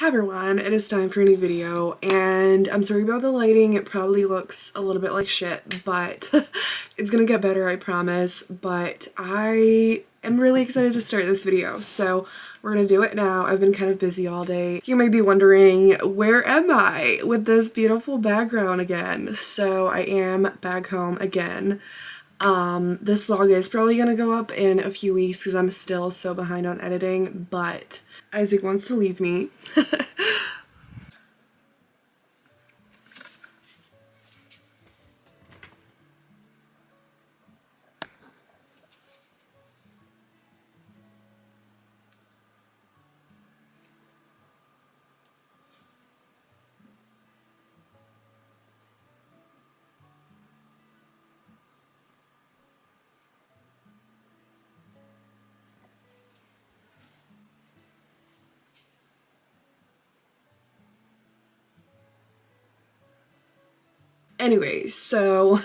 Hi everyone, it is time for a new video, and I'm sorry about the lighting. It probably looks a little bit like shit, but it's gonna get better, I promise. But I am really excited to start this video, so we're gonna do it now. I've been kind of busy all day. You may be wondering, where am I with this beautiful background again? So I am back home again. This vlog is probably gonna go up in a few weeks because I'm still so behind on editing, but Isaac wants to leave me. Anyway, so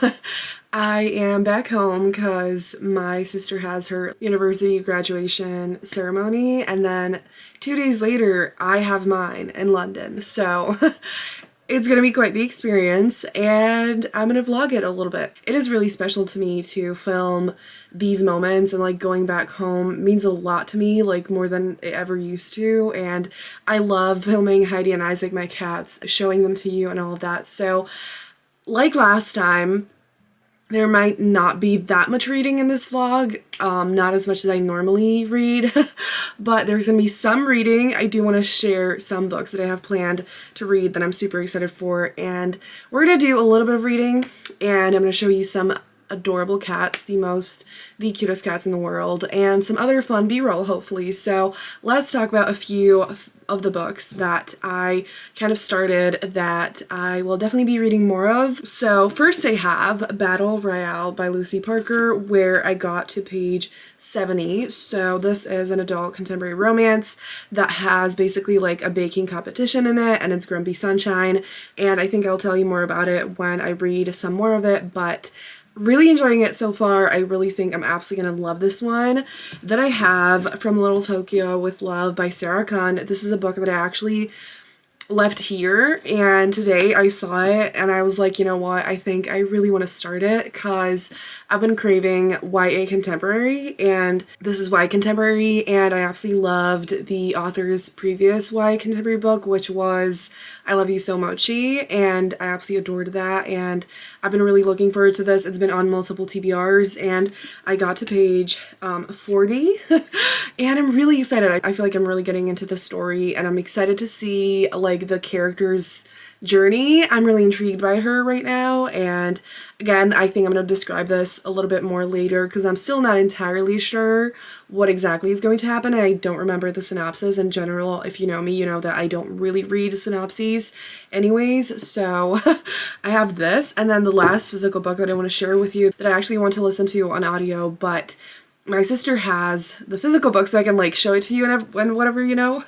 I am back home because my sister has her university graduation ceremony, and then 2 days later I have mine in London. So it's gonna be quite the experience, and I'm gonna vlog it a little bit. It is really special to me to film these moments, and like going back home means a lot to me, like more than it ever used to. And I love filming Heidi and Isaac, my cats, showing them to you and all of that. So like last time, there might not be that much reading in this vlog, not as much as I normally read, but there's gonna be some reading. I do want to share some books that I have planned to read that I'm super excited for, and we're gonna do a little bit of reading, and I'm gonna show you some adorable cats, the cutest cats in the world, and some other fun b-roll hopefully. So let's talk about a few of the books that I kind of started that I will definitely be reading more of. So first I have Battle Royale by Lucy Parker, where I got to page 70. So this is an adult contemporary romance that has basically like a baking competition in it, and it's Grumpy Sunshine, and I think I'll tell you more about it when I read some more of it, but really enjoying it so far. I really think I'm absolutely gonna love this one. Then I have From Little Tokyo with Love by Sarah Kahn. This is a book that I actually left here, and today I saw it and I was like, you know what, I think I really want to start it because I've been craving YA contemporary, and this is YA contemporary, and I absolutely loved the author's previous YA contemporary book, which was I Love You So Mochi, and I absolutely adored that, and I've been really looking forward to this. It's been on multiple TBRs, and I got to page 40 and I'm really excited. I feel like I'm really getting into the story, and I'm excited to see like the character's journey. I'm really intrigued by her right now, and again, I think I'm going to describe this a little bit more later because I'm still not entirely sure what exactly is going to happen. I don't remember the synopsis in general. If you know me, you know that I don't really read synopses anyways, so I have this, and then the last physical book that I want to share with you that I actually want to listen to on audio, but my sister has the physical book so I can like show it to you and whatever, you know.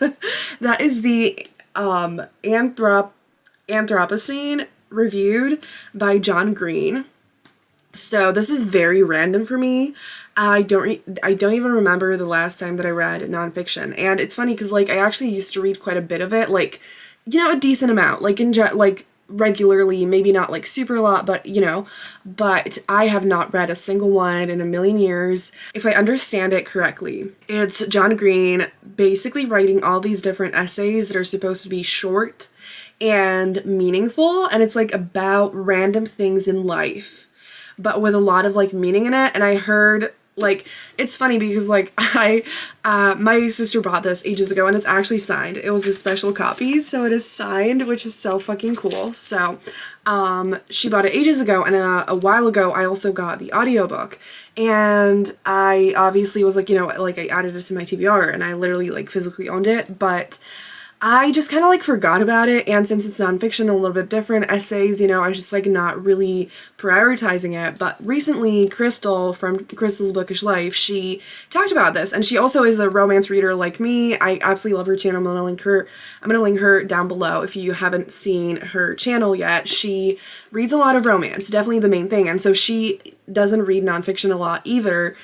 That is the Anthropocene Reviewed by John Green. So this is very random for me. I don't even remember the last time that I read nonfiction, and it's funny because like I actually used to read quite a bit of it, like, you know, a decent amount, like like regularly, maybe not like super a lot, but you know, but I have not read a single one in a million years. If I understand it correctly, it's John Green basically writing all these different essays that are supposed to be short and meaningful, and it's like about random things in life, but with a lot of like meaning in it. And I heard, like, it's funny because like my sister bought this ages ago, and it's actually signed. It was a special copy, so it is signed, which is so fucking cool. So she bought it ages ago, and a while ago I also got the audiobook, and I obviously was like, you know, like I added it to my TBR, and I literally like physically owned it, but I just kind of like forgot about it, and since it's nonfiction, a little bit different essays, you know, I was just like not really prioritizing it. But recently, Crystal from Crystal's Bookish Life, she talked about this, and she also is a romance reader like me. I absolutely love her channel. I'm gonna link her down below if you haven't seen her channel yet. She reads a lot of romance, definitely the main thing, and so she doesn't read nonfiction a lot either.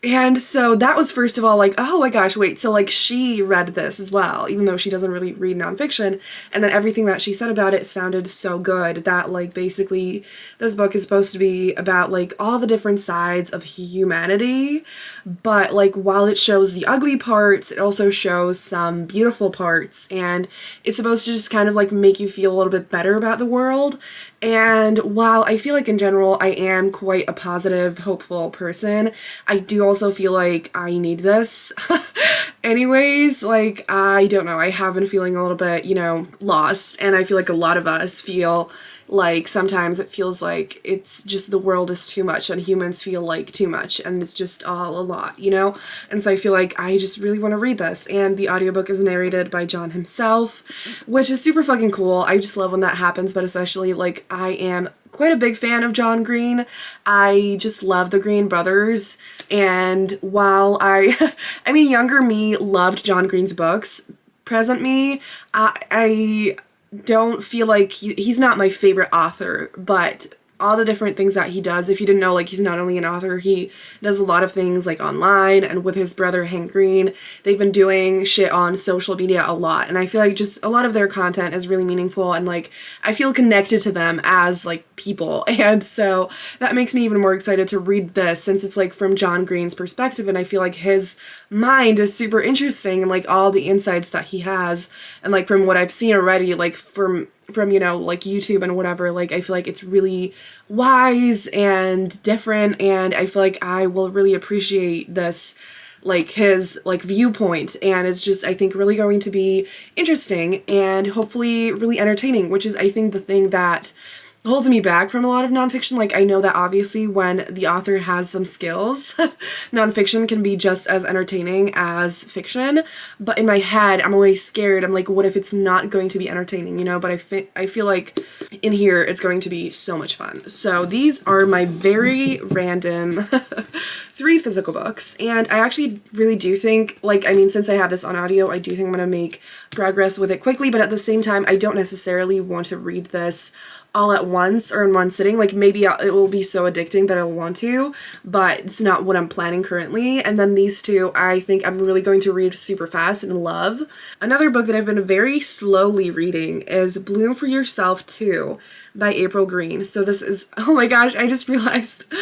And so that was first of all like, oh my gosh, wait, so like she read this as well, even though she doesn't really read nonfiction. And then everything that she said about it sounded so good that like basically this book is supposed to be about like all the different sides of humanity. But like while it shows the ugly parts, it also shows some beautiful parts. And it's supposed to just kind of like make you feel a little bit better about the world. And while I feel like in general I am quite a positive, hopeful person, I do also feel like I need this. Anyways, like, I don't know, I have been feeling a little bit, lost, and I feel like a lot of us feel like sometimes it feels like it's just the world is too much and humans feel like too much and it's just all a lot, And so I feel like I just really want to read this. And the audiobook is narrated by John himself, which is super fucking cool. I just love when that happens, but especially like I am quite a big fan of John Green. I just love the Green brothers. And while I mean, younger me loved John Green's books, present me, I don't feel like he's not my favorite author, but all the different things that he does, if you didn't know, like he's not only an author, he does a lot of things like online, and with his brother Hank Green, they've been doing shit on social media a lot, and I feel like just a lot of their content is really meaningful, and like I feel connected to them as like people, and so that makes me even more excited to read this since it's like from John Green's perspective, and I feel like his mind is super interesting and like all the insights that he has, and like from what I've seen already, like from like YouTube and whatever, like I feel like it's really wise and different, and I feel like I will really appreciate this, like his like viewpoint, and it's just I think really going to be interesting and hopefully really entertaining, which is I think the thing that holds me back from a lot of nonfiction. Like I know that obviously when the author has some skills, nonfiction can be just as entertaining as fiction, but in my head I'm always scared. I'm like, what if it's not going to be entertaining, but I feel like in here it's going to be so much fun. So these are my very random 3 physical books, and I actually really do think, like, I mean, since I have this on audio, I do think I'm gonna make progress with it quickly, but at the same time, I don't necessarily want to read this all at once or in one sitting. Like maybe it will be so addicting that I'll want to, but it's not what I'm planning currently. And then these 2, I think I'm really going to read super fast and love. Another book that I've been very slowly reading is Bloom for Yourself 2 by April Green. So this is, oh my gosh, I just realized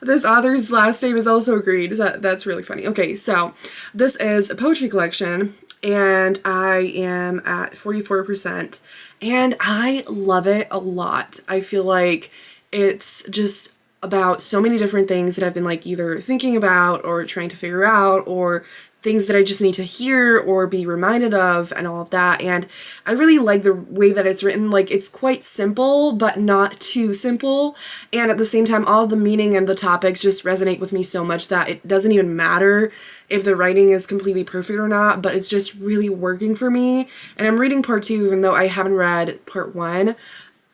this author's last name is also Green. That's really funny. Okay, so this is a poetry collection, and I am at 44%, and I love it a lot. I feel like it's just about so many different things that I've been like either thinking about or trying to figure out, or things that I just need to hear or be reminded of and all of that. And I really like the way that it's written. Like it's quite simple, but not too simple. And at the same time, all the meaning and the topics just resonate with me so much that it doesn't even matter if the writing is completely perfect or not, but it's just really working for me. And I'm reading part 2, even though I haven't read part 1.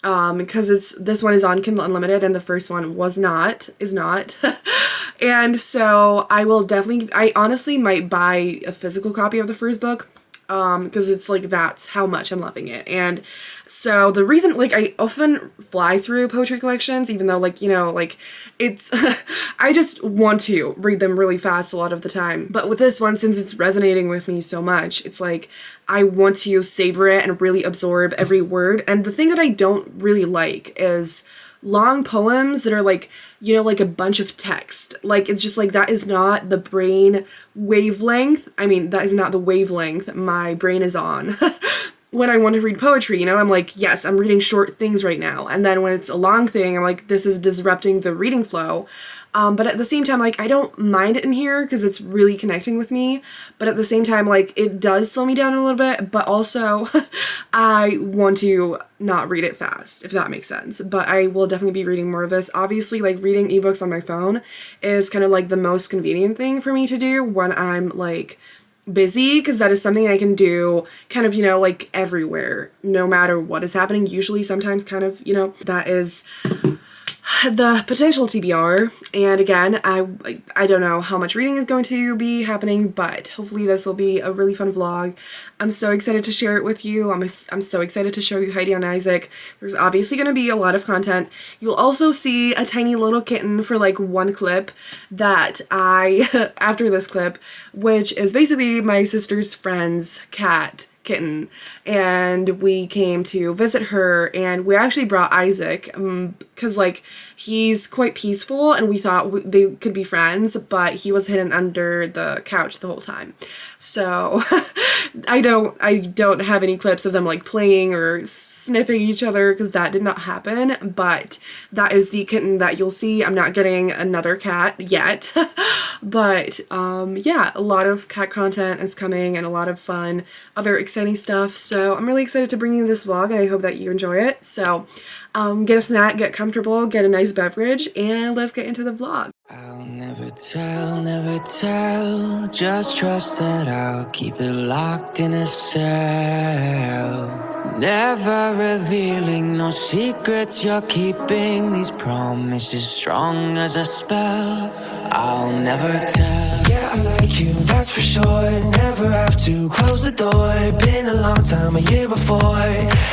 Because this one is on Kindle Unlimited and the first one is not. And so I honestly might buy a physical copy of the first book, because it's like that's how much I'm loving it. And so the reason, like, I often fly through poetry collections, even though like it's I just want to read them really fast a lot of the time, but with this one, since it's resonating with me so much, it's like I want to savor it and really absorb every word. And the thing that I don't really like is long poems that are like, like a bunch of text. Like, it's just like, that is not the brain wavelength. I mean, that is not the wavelength my brain is on. When I want to read poetry, I'm like, yes, I'm reading short things right now. And then when it's a long thing, I'm like, this is disrupting the reading flow. But at the same time, like, I don't mind it in here because it's really connecting with me. But at the same time, like, it does slow me down a little bit. But also, I want to not read it fast, if that makes sense. But I will definitely be reading more of this. Obviously, like, reading ebooks on my phone is kind of like the most convenient thing for me to do when I'm, like, busy, because that is something I can do kind of, like everywhere, no matter what is happening. Usually, sometimes kind of, that is the potential TBR. And again, I don't know how much reading is going to be happening, but hopefully this will be a really fun vlog. I'm so excited to share it with you. I'm so excited to show you Heidi on Isaac. There's obviously going to be a lot of content. You'll also see a tiny little kitten for like one clip that I, after this clip, which is basically my sister's friend's kitten, and we came to visit her, and we actually brought Isaac because like he's quite peaceful and we thought they could be friends, but he was hidden under the couch the whole time. So I don't have any clips of them like playing or sniffing each other because that did not happen, but that is the kitten that you'll see. I'm not getting another cat yet. But yeah, a lot of cat content is coming and a lot of fun other exciting stuff. So I'm really excited to bring you this vlog, and I hope that you enjoy it. So get a snack, get comfortable, get a nice beverage, and let's get into the vlog. I'll never tell, just trust that I'll keep it locked in a cell. Never revealing no secrets you're keeping, these promises strong as a spell. I'll never tell. Yeah, I like you, that's for sure. Never have to close the door. Been a long time, a year before,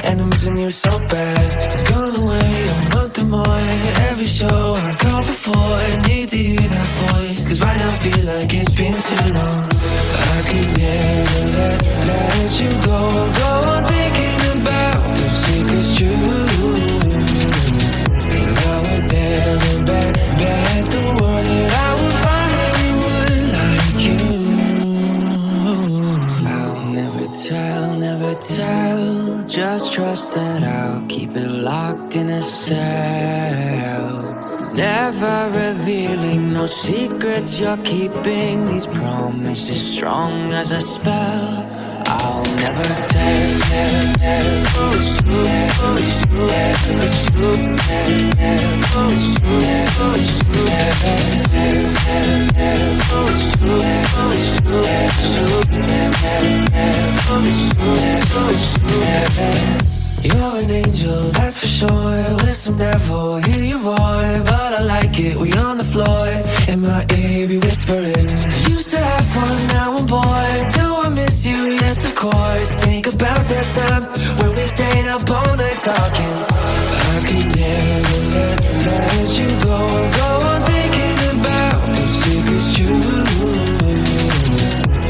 and I'm missing you so bad. Gone away a month or more. Every show I go before, I need to hear that voice, cause right now feels like it's been too long. I could never let you go on thinking about the secrets true. And I would never bet the world that I would find anyone like you. I'll never tell, just trust that I'll keep it locked in a cell. Never revealing no secrets you're keeping, these promises strong as a spell. I'll never tell. It's true, it's true, it's true, it's true, it's true, it's true. You're an angel, that's for sure. With some devil, hear you roar, but I like it, we on the floor. In my ear, be whispering. Used to have fun, now I'm bored. Do I miss you? Yes, of course. Think about that time when we stayed up all night talking. I could never let you go on thinking about the secrets true.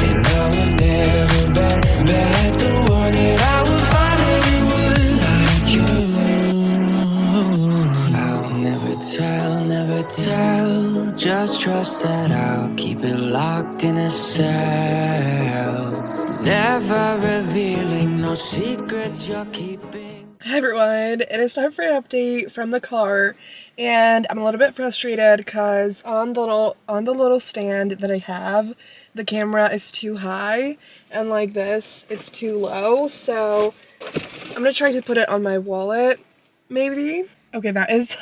And I would never bet the world that I would find anyone like you. I'll never tell, just trust that I'll keep it locked in a cell. Never revealing no secrets you're keeping. Hi everyone, it is time for an update from the car, and I'm a little bit frustrated because on the little stand that I have, the camera is too high, and like this, it's too low. So I'm gonna try to put it on my wallet, maybe. Okay, that is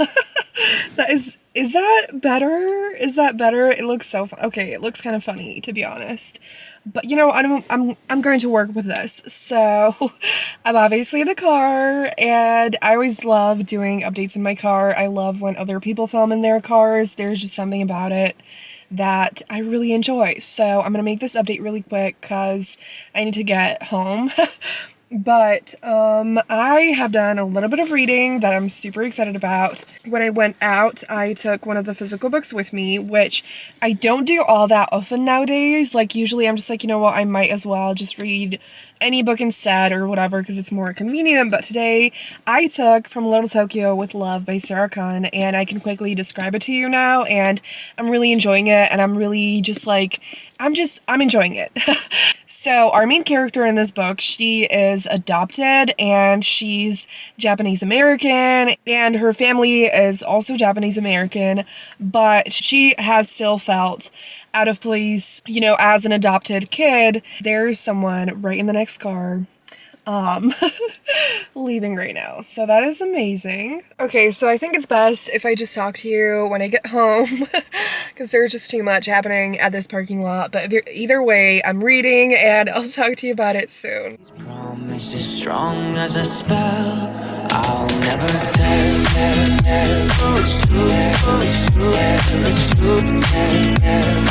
is that better? Is that better? It looks so fun. Okay, it looks kind of funny, to be honest. But you know, I'm going to work with this. So I'm obviously in the car, and I always love doing updates in my car. I love when other people film in their cars. There's just something about it that I really enjoy. So I'm gonna make this update really quick because I need to get home. But I have done a little bit of reading that I'm super excited about. When I went out, I took one of the physical books with me, which I don't do all that often nowadays. Like usually I'm just like, you know what, I might as well just read any book instead or whatever because it's more convenient. But today I took From Little Tokyo with Love by Sarah Kuhn, and I can quickly describe it to you now, and I'm really enjoying it, and I'm really just like, I'm enjoying it. So our main character in this book, she is adopted, and she's Japanese American, and her family is also Japanese American, but she has still felt out of place, you know, as an adopted kid. There's someone right in the next car leaving right now, so that is amazing. Okay, so I think it's best if I just talk to you when I get home because there's just too much happening at this parking lot. But either way, I'm reading, and I'll talk to you about it soon. Promise is strong as a spell. I'll never tell. Oh, it's true. Oh, it's true. It's true.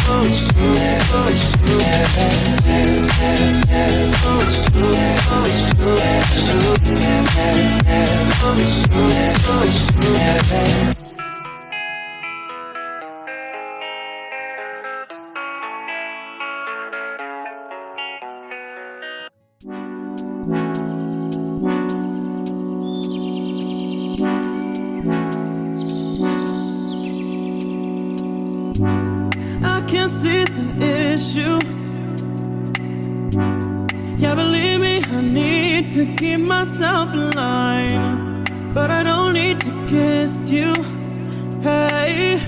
Oh, it's true. Oh, it's true. Oh, it's true. Oh, it's true. It's true. Oh, it's true. Oh, it's true. I can't see the issue. Yeah, believe me, I need to keep myself in line. But I don't need to kiss you. Hey,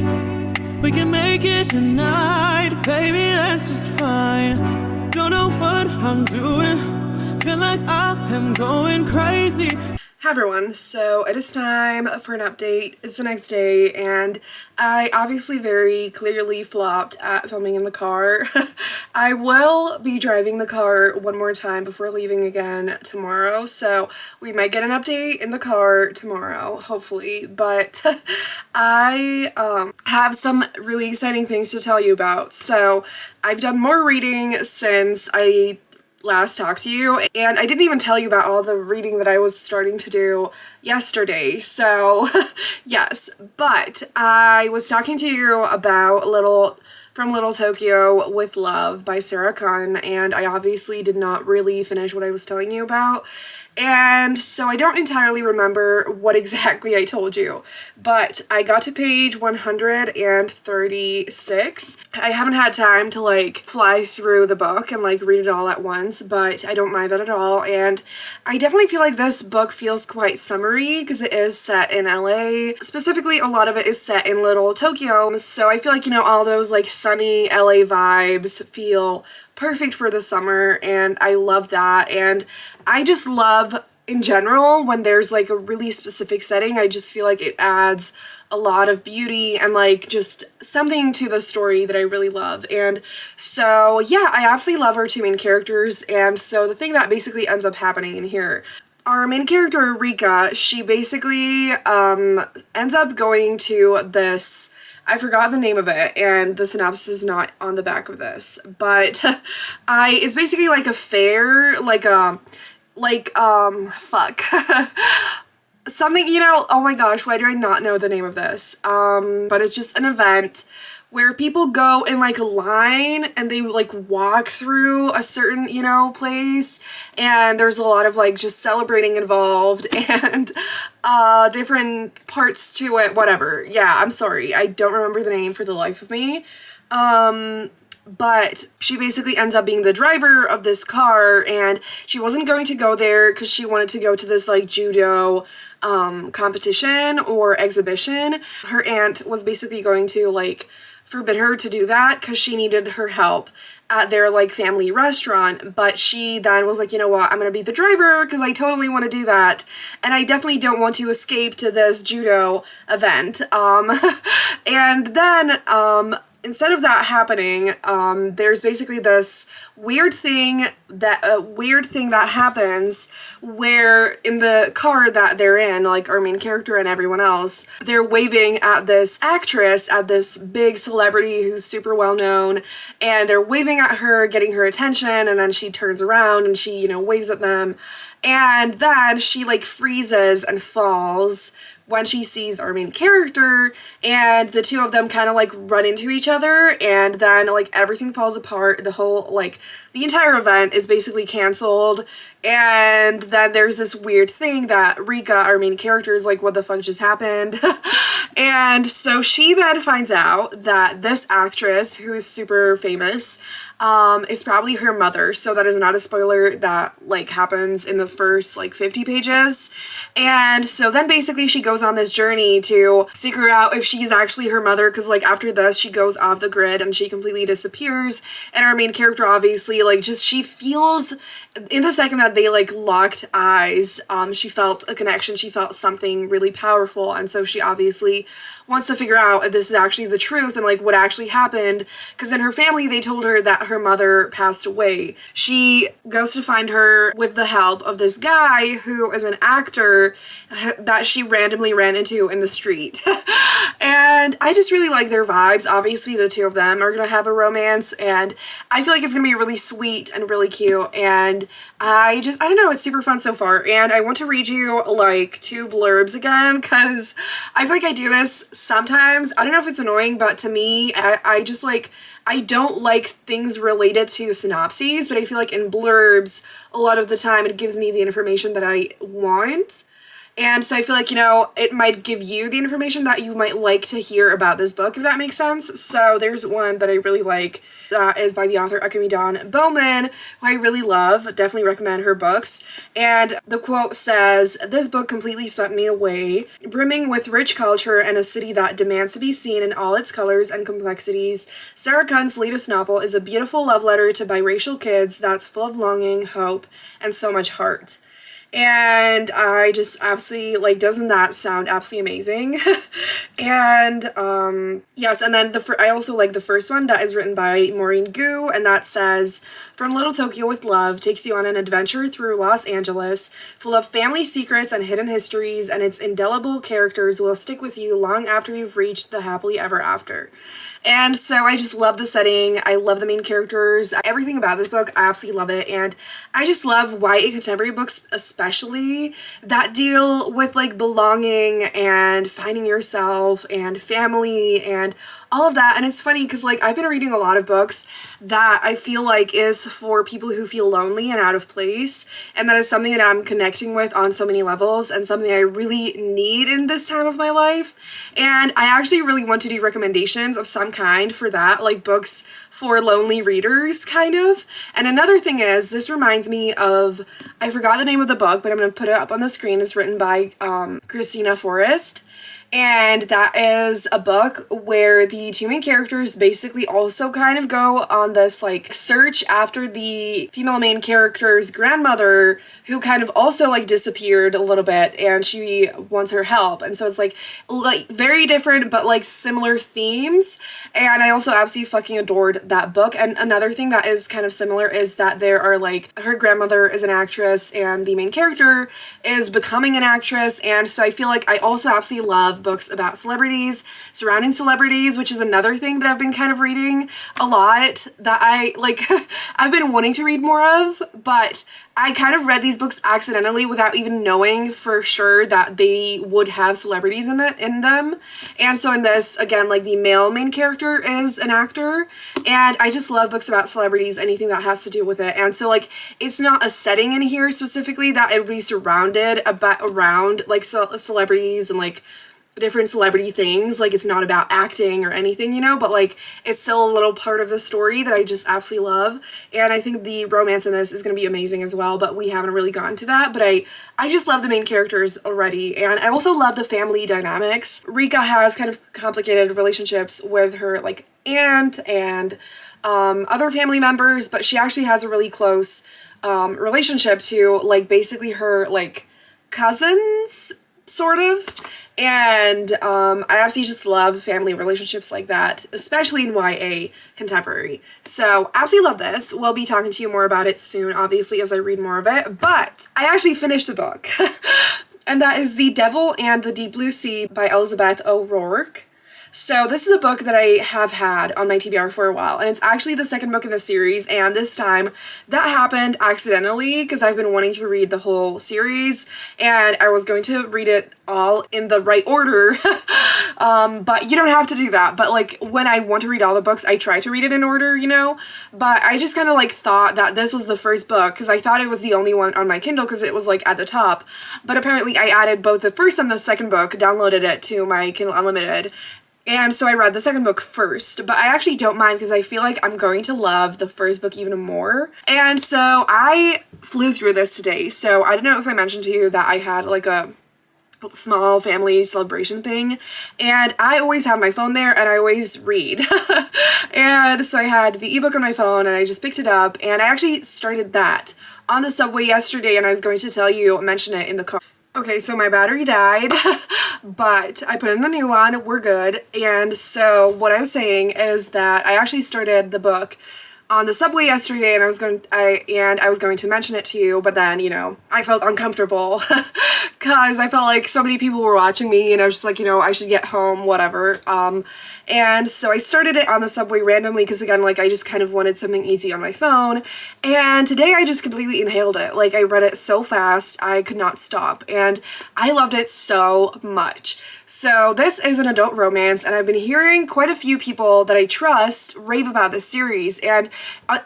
we can make it tonight. Baby, that's just fine. Don't know what I'm doing. Feel like I am going crazy. Hi everyone, so it is time for an update. It's the next day and I obviously very clearly flopped at filming in the car. I will be driving the car one more time before leaving again tomorrow, so we might get an update in the car tomorrow, hopefully, but I have some really exciting things to tell you about. So I've done more reading since I last talked to you, and I didn't even tell you about all the reading that I was starting to do yesterday, so yes, but I was talking to you about Little Tokyo with Love by Sarah Kahn, and I obviously did not really finish what I was telling you about. And so I don't entirely remember what exactly I told you, but I got to page 136. I haven't had time to like fly through the book and like read it all at once, but I don't mind that at all. And I definitely feel like this book feels quite summery because it is set in LA. Specifically, a lot of it is set in Little Tokyo. So I feel like, you know, all those like sunny LA vibes feel perfect for the summer, and I love that. And I just love in general when there's like a really specific setting. I just feel like it adds a lot of beauty and like just something to the story that I really love. And so yeah, I absolutely love our two main characters. And so the thing that basically ends up happening in here, our main character Rika, she basically ends up going to this, I forgot the name of it, and the synopsis is not on the back of this, but it's basically like a fair, fuck. Something, you know, oh my gosh, why do I not know the name of this? But it's just an event where people go in like a line and they like walk through a certain, you know, place, and there's a lot of like just celebrating involved and different parts to it, whatever. Yeah, I'm sorry, I don't remember the name for the life of me. But she basically ends up being the driver of this car, and she wasn't going to go there because she wanted to go to this like judo competition or exhibition. Her aunt was basically going to like forbid her to do that because she needed her help at their like family restaurant, but she then was like, you know what, I'm gonna be the driver because I totally want to do that, and I definitely don't want to escape to this judo event. And then instead of that happening, there's basically this weird thing that happens where in the car that they're in, like our main character and everyone else, they're waving at this actress, at this big celebrity who's super well known, and they're waving at her, getting her attention, and then she turns around and she, you know, waves at them, and then she like freezes and falls when she sees our main character, and the two of them kind of like run into each other, and then like everything falls apart. The whole like the entire event is basically canceled, and then there's this weird thing that Rika, our main character, is like, what the fuck just happened? And so she then finds out that this actress, who is super famous, is probably her mother. So that is not a spoiler, that like happens in the first like 50 pages. And so then basically she goes on this journey to figure out if she's actually her mother, because like after this she goes off the grid and she completely disappears, and our main character obviously like just, she feels in the second that they like locked eyes, she felt a connection, she felt something really powerful, and so she obviously wants to figure out if this is actually the truth and like what actually happened, because in her family they told her that that her mother passed away. She goes to find her with the help of this guy who is an actor that she randomly ran into in the street. And I just really like their vibes. Obviously, the two of them are gonna have a romance, and I feel like it's gonna be really sweet and really cute. And I don't know, it's super fun so far. And I want to read you like 2 blurbs again because I feel like I do this sometimes. I don't know if it's annoying, but to me, I just like, I don't like things related to synopses, but I feel like in blurbs, a lot of the time it gives me the information that I want. And so I feel like, you know, it might give you the information that you might like to hear about this book, if that makes sense. So there's one that I really like that is by the author Akemi Dawn Bowman, who I really love. Definitely recommend her books. And the quote says, "This book completely swept me away, brimming with rich culture and a city that demands to be seen in all its colors and complexities. Sarah Kuhn's latest novel is a beautiful love letter to biracial kids that's full of longing, hope, and so much heart." And I just absolutely, like, doesn't that sound absolutely amazing? And yes, and then I also like the first one that is written by Maureen Gu, and that says, "From Little Tokyo with Love takes you on an adventure through Los Angeles, full of family secrets and hidden histories, and its indelible characters will stick with you long after you've reached the happily ever after." And so I just love the setting. I love the main characters. Everything about this book, I absolutely love it. And I just love YA contemporary books, especially that deal with like belonging and finding yourself and family and all of that. And it's funny because like I've been reading a lot of books that I feel like is for people who feel lonely and out of place, and that is something that I'm connecting with on so many levels and something I really need in this time of my life. And I actually really want to do recommendations of some kind for that, like books for lonely readers, kind of. And another thing is, this reminds me of, I forgot the name of the book, but I'm going to put it up on the screen. It's written by Christina Forrest. And that is a book where the 2 main characters basically also kind of go on this like search after the female main character's grandmother, who kind of also like disappeared a little bit, and she wants her help. And so it's like very different but like similar themes. And I also absolutely fucking adored that book. And another thing that is kind of similar is that there are like, her grandmother is an actress and the main character is becoming an actress. And so I feel like I also absolutely love books about celebrities, surrounding celebrities, which is another thing that I've been kind of reading a lot that I like I've been wanting to read more of, but I kind of read these books accidentally without even knowing for sure that they would have celebrities in them. And so in this, again, like the male main character is an actor, and I just love books about celebrities, anything that has to do with it. And so like it's not a setting in here specifically that it would be surrounded around like celebrities and like different celebrity things. Like it's not about acting or anything, you know, but like it's still a little part of the story that I just absolutely love. And I think the romance in this is going to be amazing as well, but we haven't really gotten to that. But I just love the main characters already, and I also love the family dynamics. Rika has kind of complicated relationships with her like aunt and other family members, but she actually has a really close relationship to like basically her like cousins, sort of. And I absolutely just love family relationships like that, especially in YA contemporary. So absolutely love this. We'll be talking to you more about it soon, obviously, as I read more of it. But I actually finished the book. And that is The Devil and the Deep Blue Sea by Elizabeth O'Rourke. So this is a book that I have had on my TBR for a while, and it's actually the 2nd book in the series, and this time that happened accidentally because I've been wanting to read the whole series, and I was going to read it all in the right order, but you don't have to do that. But like when I want to read all the books, I try to read it in order, you know, but I just kind of like thought that this was the first book because I thought it was the only one on my Kindle because it was like at the top, but apparently I added both the first and the 2nd book, downloaded it to my Kindle Unlimited. And so I read the 2nd book first, but I actually don't mind because I feel like I'm going to love the 1st book even more. And so I flew through this today. So I don't know if I mentioned to you that I had like a small family celebration thing, and I always have my phone there and I always read. And so I had the ebook on my phone and I just picked it up, and I actually started that on the subway yesterday, and I was going to mention it in the car. Okay, so my battery died, but I put in the new one, we're good. And so what I was saying is that I actually started the book on the subway yesterday, and I was going to mention it to you, but then, I felt uncomfortable because I felt like so many people were watching me, and I was just like, I should get home, whatever. And so I started it on the subway randomly because, again, like, I just kind of wanted something easy on my phone. And today I just completely inhaled it. Like, I read it so fast, I could not stop. And I loved it so much. So this is an adult romance, and I've been hearing quite a few people that I trust rave about this series. And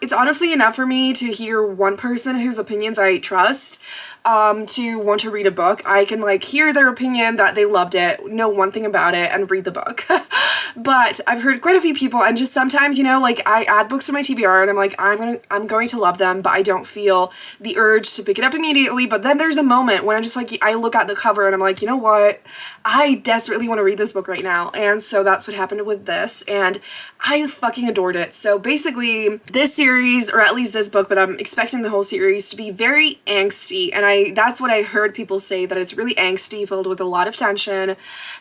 it's honestly enough for me to hear one person whose opinions I trust to want to read a book. I can like hear their opinion that they loved it, know one thing about it, and read the book. But I've heard quite a few people, and just sometimes, like, I add books to my TBR and I'm like, I'm going to love them, but I don't feel the urge to pick it up immediately. But then there's a moment when I'm just like, I look at the cover and I'm like, you know what? I desperately want to read this book right now. And so that's what happened with this, and I fucking adored it. So basically, this series, or at least this book, but I'm expecting the whole series to be very angsty, and that's what I heard people say, that it's really angsty, filled with a lot of tension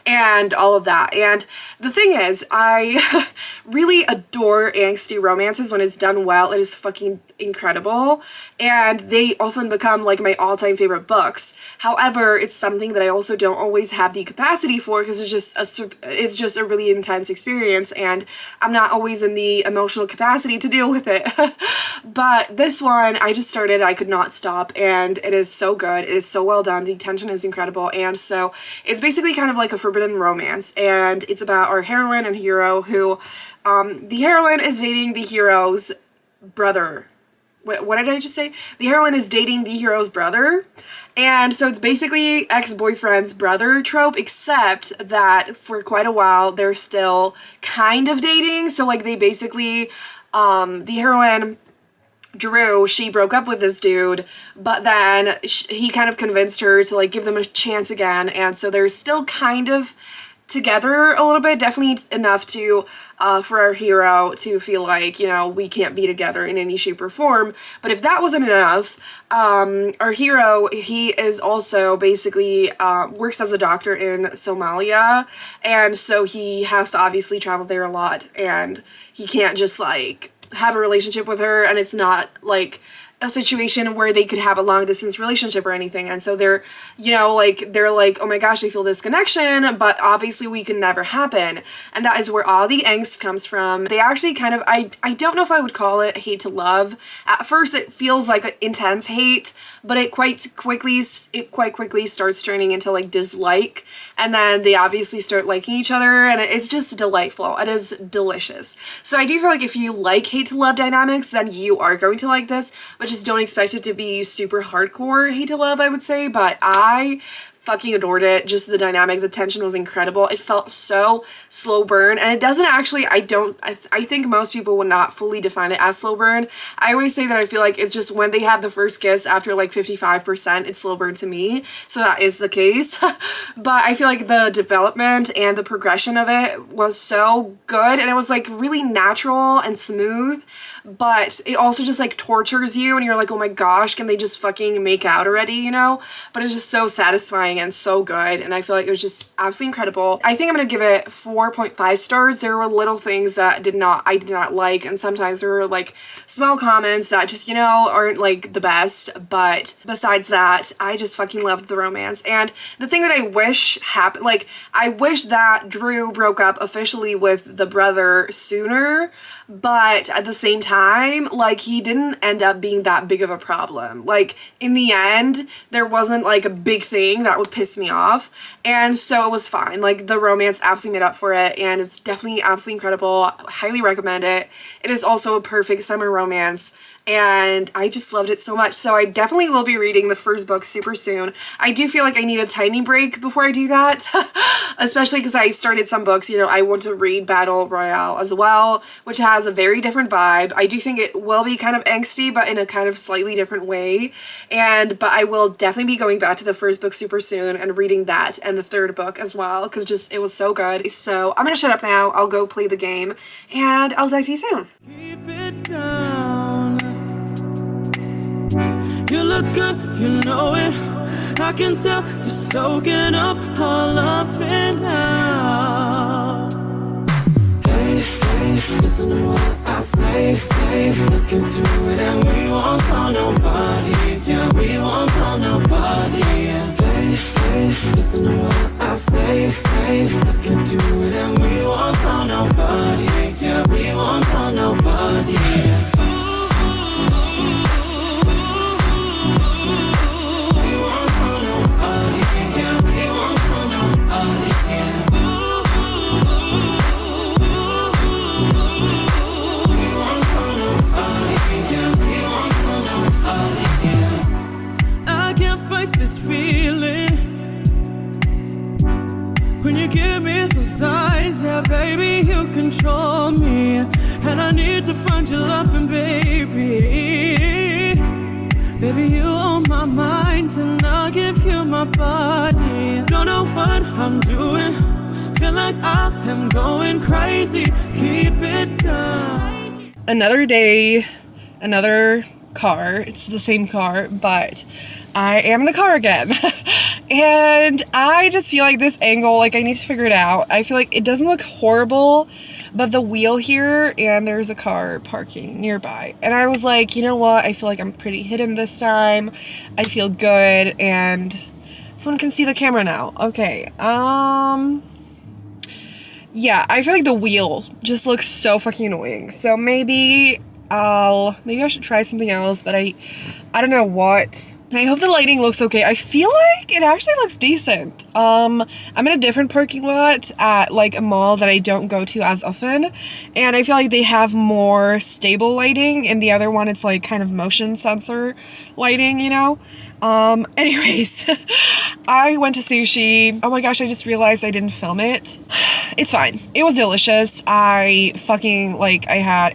and all of that. And the thing is, I really adore angsty romances when it's done well. It is fucking incredible, and they often become like my all-time favorite books. However, it's something that I also don't always have the capacity for, because it's just a really intense experience, and I'm not always in the emotional capacity to deal with it. But this one, I just started, I could not stop, and it is so good. It is so well done. The tension is incredible. And so it's basically kind of like a forbidden romance, and it's about our heroine and hero who, the heroine is dating the hero's brother. What did I just say? The heroine is dating the hero's brother. And so it's basically ex-boyfriend's brother trope, except that for quite a while they're still kind of dating. So like they basically, the heroine, Drew, she broke up with this dude, but then he kind of convinced her to like give them a chance again. And so they're still kind of together a little bit, definitely enough to for our hero to feel like, we can't be together in any shape or form. But if that wasn't enough, our hero, he is also basically works as a doctor in Somalia, and so he has to obviously travel there a lot, and he can't just like have a relationship with her, and it's not like a situation where they could have a long distance relationship or anything. And so they're like, oh my gosh, I feel this connection, but obviously we can never happen. And that is where all the angst comes from. They actually kind of, I don't know if I would call it hate to love. At first it feels like an intense hate, but it quite quickly starts turning into like dislike. And then they obviously start liking each other, and it's just delightful. It is delicious. So I do feel like if you like hate to love dynamics, then you are going to like this, but just don't expect it to be super hardcore hate to love, I would say. But I fucking adored it. Just the dynamic, the tension was incredible. It felt so slow burn, and it doesn't actually, I think most people would not fully define it as slow burn. I always say that I feel like it's just when they have the first kiss after like 55%, it's slow burn to me. So that is the case. But I feel like the development and the progression of it was so good, and it was like really natural and smooth, but it also just like tortures you, and you're like, oh my gosh, can they just fucking make out already, But it's just so satisfying and so good, and I feel like it was just absolutely incredible. I think I'm gonna give it 4.5 stars. There were little things that I did not like, and sometimes there were like small comments that just, aren't like the best, but besides that, I just fucking loved the romance. And the thing that I wish happened, like, I wish that Drew broke up officially with the brother sooner, but at the same time, like, he didn't end up being that big of a problem. Like, in the end, there wasn't like a big thing that would piss me off, and so it was fine. Like, the romance absolutely made up for it, and it's definitely absolutely incredible. Highly recommend it. It is also a perfect summer romance, and I just loved it so much. So I definitely will be reading the first book super soon. I do feel like I need a tiny break before I do that, especially because I started some books, I want to read Battle Royale as well, which has a very different vibe. I do think it will be kind of angsty, but in a kind of slightly different way. But I will definitely be going back to the first book super soon and reading that and the third book as well, because just it was so good. So I'm gonna shut up now. I'll go play the game, and I'll talk to you soon. Keep it down. You look good, you know it. I can tell you're soaking up all of it now. Hey, listen to what I I say, let's get to it and we won't tell nobody. Yeah, we won't tell nobody. Yeah. Hey, listen to what I say, let's get to it and we won't tell nobody. Yeah, we won't tell nobody. Yeah. This feeling when you give me those eyes, yeah, baby, you control me, and I need to find your loving, baby. Baby, you on my mind, and I'll give you my body. Don't know what I'm doing, feel like I am going crazy. Keep it down. Another day, another car. It's the same car, but I am in the car again. And I just feel like this angle, like I need to figure it out. I feel like it doesn't look horrible, but the wheel here and there's a car parking nearby. And I was like, you know what? I feel like I'm pretty hidden this time. I feel good and someone can see the camera now. Okay. Yeah, I feel like the wheel just looks so fucking annoying. So maybe I should try something else, but I don't know what. And I hope the lighting looks okay. I feel like it actually looks decent. I'm in a different parking lot at like a mall that I don't go to as often, and I feel like they have more stable lighting, and the other one it's like kind of motion sensor lighting, you know? Anyways, I went to sushi. Oh my gosh, I just realized I didn't film it. It's fine. It was delicious. It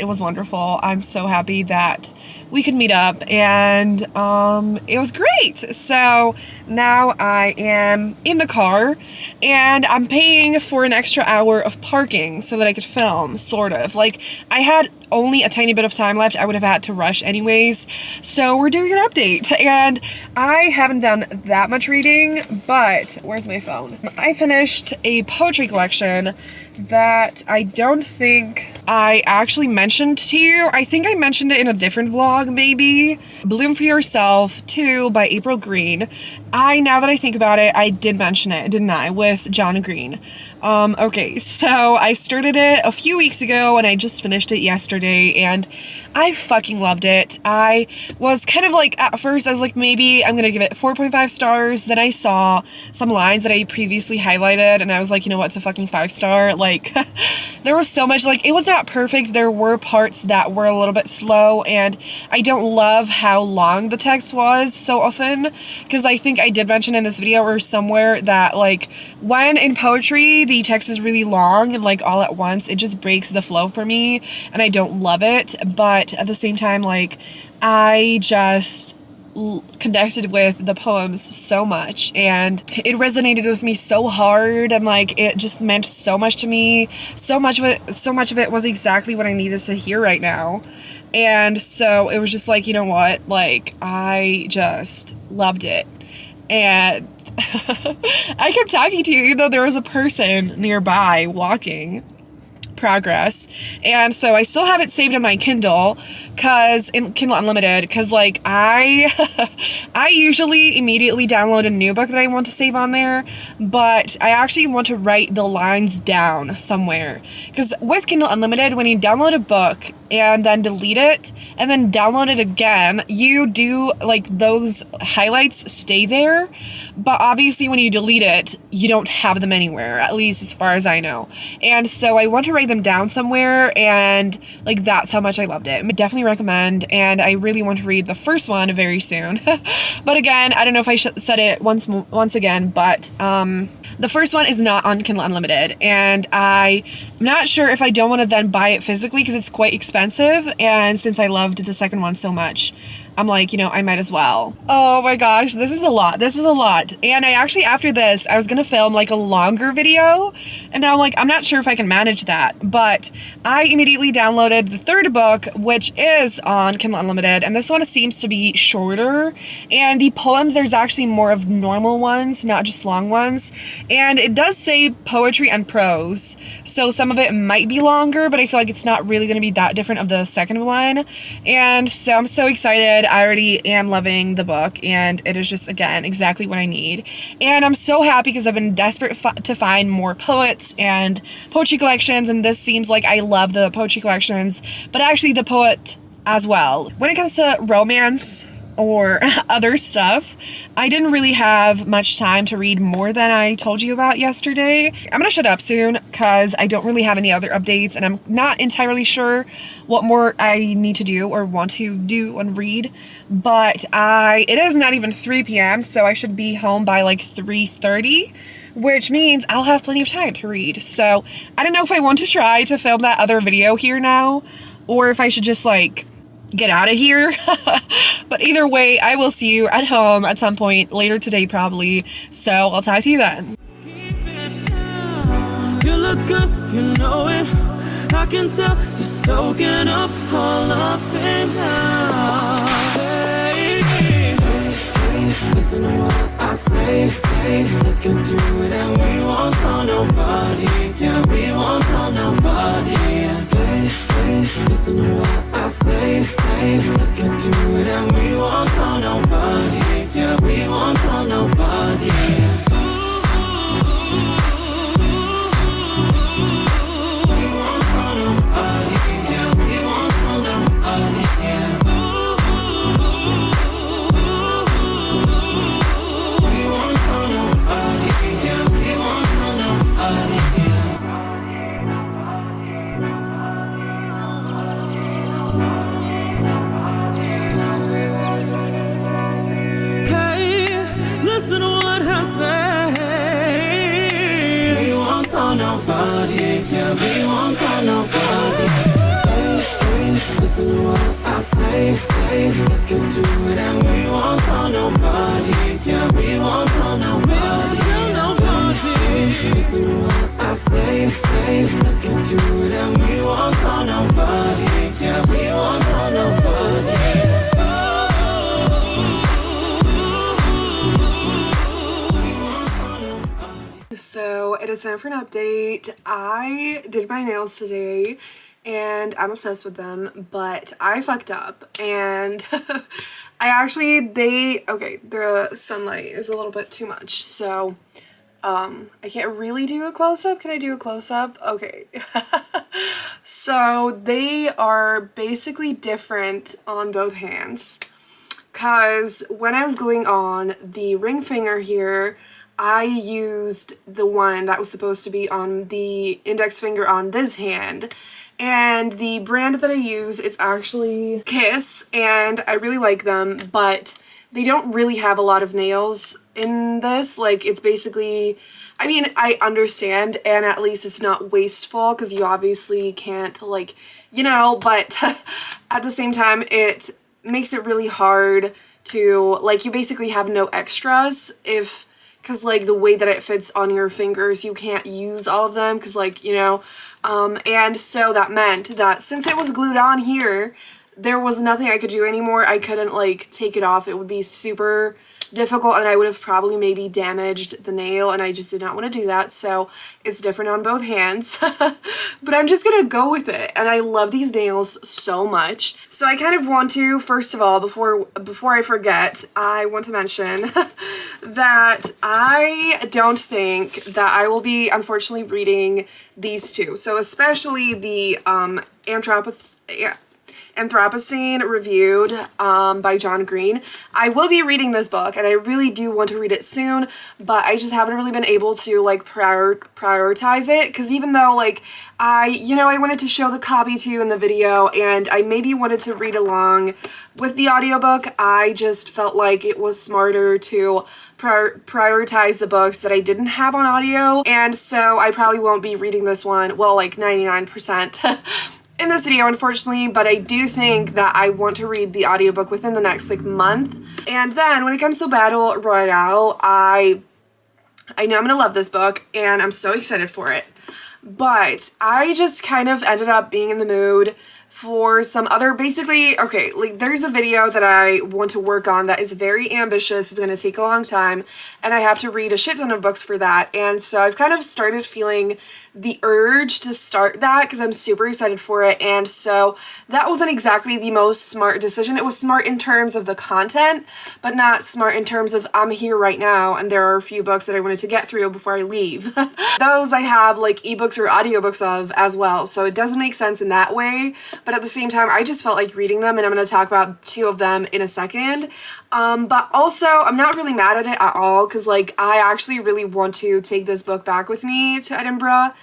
was wonderful. I'm so happy that we could meet up, and it was great. So now I am in the car and I'm paying for an extra hour of parking so that I could film, sort of. Like, I had only a tiny bit of time left. I would have had to rush anyways. So we're doing an update, and I haven't done that much reading, but where's my phone? I finished a poetry collection that I don't think I actually mentioned to you. I think I mentioned it in a different vlog, maybe. Bloom for Yourself 2 by April Green. Now that I think about it, I did mention it, didn't I, with John Green. Okay, so I started it a few weeks ago and I just finished it yesterday, and I fucking loved it. I was kind of like, at first I was like, maybe I'm gonna give it 4.5 stars. Then I saw some lines that I previously highlighted and I was like, you know what, it's a fucking 5-star. Like, there was so much, like, it was not perfect. There were parts that were a little bit slow, and I don't love how long the text was so often, because I think I did mention in this video or somewhere that, like, when in poetry the text is really long and like all at once, it just breaks the flow for me and I don't love it. But at the same time, like, I just connected with the poems so much, and it resonated with me so hard, and like it just meant so much to me. So much of it was exactly what I needed to hear right now. And so it was just like, you know what, like, I just loved it. And I kept talking to you even though there was a person nearby walking. Progress. And so I still have it saved on my Kindle, in Kindle Unlimited, because like I usually immediately download a new book that I want to save on there, but I actually want to write the lines down somewhere, because with Kindle Unlimited, when you download a book and then delete it and then download it again, you do, like, those highlights stay there, but obviously when you delete it, you don't have them anywhere, at least as far as I know. And so I want to write them down somewhere, and like, that's how much I loved it. I definitely recommend, and I really want to read the first one very soon. But again, I don't know if I said it once again, but the first one is not on Kindle Unlimited, and I'm not sure if I don't want to then buy it physically because it's quite expensive, and since I loved the second one so much, I'm like, you know, I might as well. Oh my gosh, this is a lot. This is a lot. And I actually, after this, I was gonna film like a longer video, and now I'm like, I'm not sure if I can manage that. But I immediately downloaded the third book, which is on Kindle Unlimited, and this one seems to be shorter. And the poems, there's actually more of normal ones, not just long ones. And it does say poetry and prose, so some of it might be longer, but I feel like it's not really gonna be that different of the second one. And so I'm so excited. I already am loving the book, and it is just, again, exactly what I need. And I'm so happy because I've been desperate to find more poets and poetry collections, and this seems like I love the poetry collections, but actually the poet as well. When it comes to romance or other stuff, I didn't really have much time to read more than I told you about yesterday. I'm gonna shut up soon because I don't really have any other updates, and I'm not entirely sure what more I need to do or want to do and read. But it is not even 3 p.m., so I should be home by like 3:30, which means I'll have plenty of time to read. So I don't know if I want to try to film that other video here now, or if I should just like get out of here. But either way, I will see you at home at some point later today probably. So I'll talk to you then. You look good, you know it. I can tell you're soaking up all of it now. Hey, hey, hey, listen to what I say. Let's get to it, and we won't tell nobody. Yeah, we won't tell nobody. Hey, hey, listen to what I say. Let's get to it, and we won't tell nobody. Yeah, we won't tell nobody. Listen to what I say. We won't tell nobody. Yeah, we won't tell nobody. Hey, hey, listen to what I say. Let's get to it, and we won't tell nobody. Yeah, we won't tell nobody. Hey, listen to what I say. Let's get to it, and we won't tell nobody. Yeah, we won't tell nobody. So it is time for an update. I did my nails today and I'm obsessed with them, but I fucked up and the sunlight is a little bit too much. So I can't really do a close-up. Can I do a close-up? Okay. So they are basically different on both hands, because when I was gluing on the ring finger here, I used the one that was supposed to be on the index finger on this hand, and the brand that I use, it's actually Kiss, and I really like them, but they don't really have a lot of nails in this. Like, it's basically, I mean, I understand, and at least it's not wasteful, because you obviously can't, like, you know, but at the same time, it makes it really hard to, like, you basically have no extras because, like, the way that it fits on your fingers, you can't use all of them because, like, you know, and so that meant that since it was glued on here, there was nothing I could do anymore. I couldn't, like, take it off. It would be super difficult, and I would have probably maybe damaged the nail, and I just did not want to do that. So it's different on both hands, but I'm just gonna go with it, and I love these nails so much. So I kind of want to, first of all, before I forget, I want to mention that I don't think that I will be, unfortunately, reading these two. So especially the Anthropocene Reviewed by John Green. I will be reading this book, and I really do want to read it soon, but I just haven't really been able to, like, prioritize it, because even though, like, I wanted to show the copy to you in the video, and I maybe wanted to read along with the audiobook, I just felt like it was smarter to prioritize the books that I didn't have on audio, and so I probably won't be reading this one, well, like 99%. in this video, unfortunately, but I do think that I want to read the audiobook within the next like month. And then when it comes to Battle Royale, I know I'm gonna love this book and I'm so excited for it. But I just kind of ended up being in the mood for some other, basically, okay, like there's a video that I want to work on that is very ambitious, it's going to take a long time, and I have to read a shit ton of books for that. And so I've kind of started feeling the urge to start that because I'm super excited for it. And so that wasn't exactly the most smart decision. It was smart in terms of the content, but not smart in terms of I'm here right now and there are a few books that I wanted to get through before I leave. Those I have like ebooks or audiobooks of as well, so it doesn't make sense in that way, but at the same time I just felt like reading them, and I'm going to talk about 2 of them in a second. But also I'm not really mad at it at all because like I actually really want to take this book back with me to Edinburgh.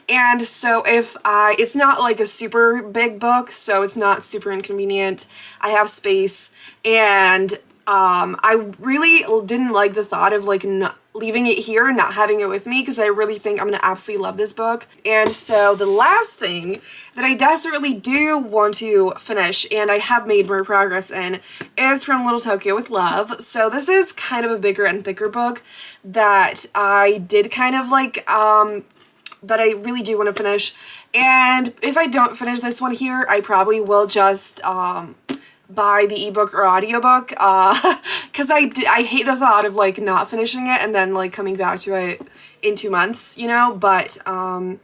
And so it's not like a super big book, so it's not super inconvenient. I have space, and I really didn't like the thought of like not leaving it here and not having it with me because I really think I'm gonna absolutely love this book. And so the last thing that I desperately do want to finish, and I have made more progress in, is From Little Tokyo with Love. So this is kind of a bigger and thicker book that I did kind of like that I really do want to finish. And if I don't finish this one here, I probably will just buy the ebook or audiobook because I hate the thought of like not finishing it and then like coming back to it in 2 months, you know. But I'm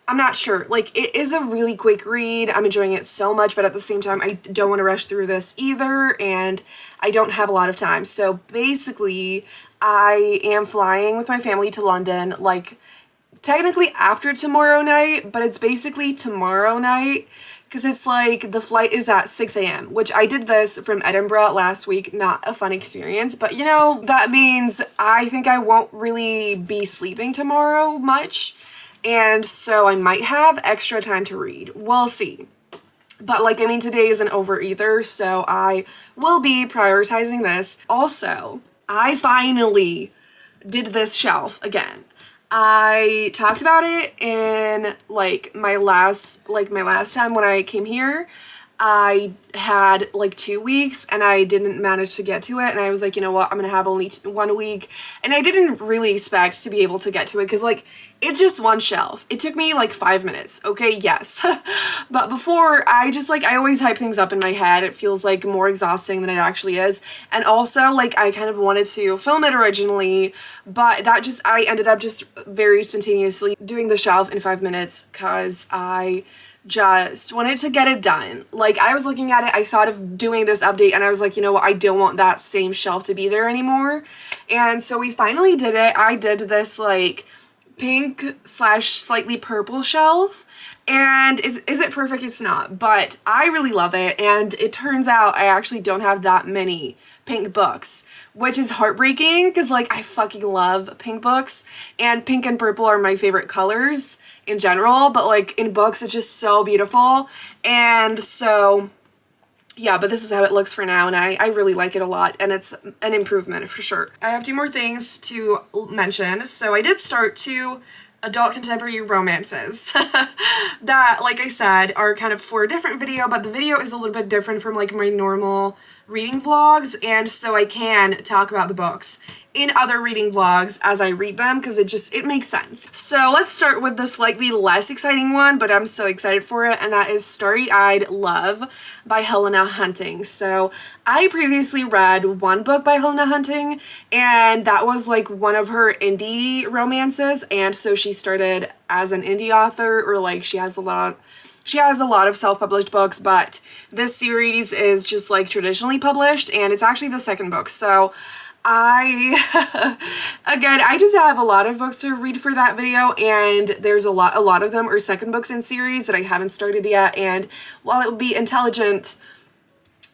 not sure. Like, it is a really quick read. I'm enjoying it so much, but at the same time I don't want to rush through this either, and I don't have a lot of time. So basically I am flying with my family to London like technically after tomorrow night, but it's basically tomorrow night because it's like the flight is at 6 a.m., which I did this from Edinburgh last week. Not a fun experience, but you know, that means I think I won't really be sleeping tomorrow much, and so I might have extra time to read. We'll see. But like, I mean, today isn't over either, so I will be prioritizing this. Also, I finally did this shelf again. I talked about it in like my last time when I came here. I had like 2 weeks and I didn't manage to get to it, and I was like, you know what, I'm gonna have only 1 week, and I didn't really expect to be able to get to it because like it's just one shelf. It took me like 5 minutes, okay, yes. But before, I always hype things up in my head. It feels like more exhausting than it actually is, and also like I kind of wanted to film it originally, but I ended up just very spontaneously doing the shelf in 5 minutes because I just wanted to get it done. Like, I was looking at it, I thought of doing this update, and I was like, you know what, I don't want that same shelf to be there anymore. And so we finally did it. I did this like pink / slightly purple shelf, and is it perfect? It's not, but I really love it. And it turns out I actually don't have that many pink books, which is heartbreaking because like I fucking love pink books, and pink and purple are my favorite colors in general, but like in books it's just so beautiful. And so yeah, but this is how it looks for now, and I really like it a lot, and it's an improvement for sure. I have 2 more things to mention. So I did start 2 adult contemporary romances that, like I said, are kind of for a different video, but the video is a little bit different from like my normal reading vlogs, and so I can talk about the books in other reading vlogs as I read them because it makes sense. So let's start with the slightly less exciting one, but I'm so excited for it, and that is Starry-Eyed Love by Helena Hunting. So I previously read 1 book by Helena Hunting, and that was like one of her indie romances, and so she started as an indie author, or like she has a lot of self-published books, but this series is just like traditionally published, and it's actually the 2nd book. So again, I just have a lot of books to read for that video, and there's a lot of them are 2nd books in series that I haven't started yet. And while it would be intelligent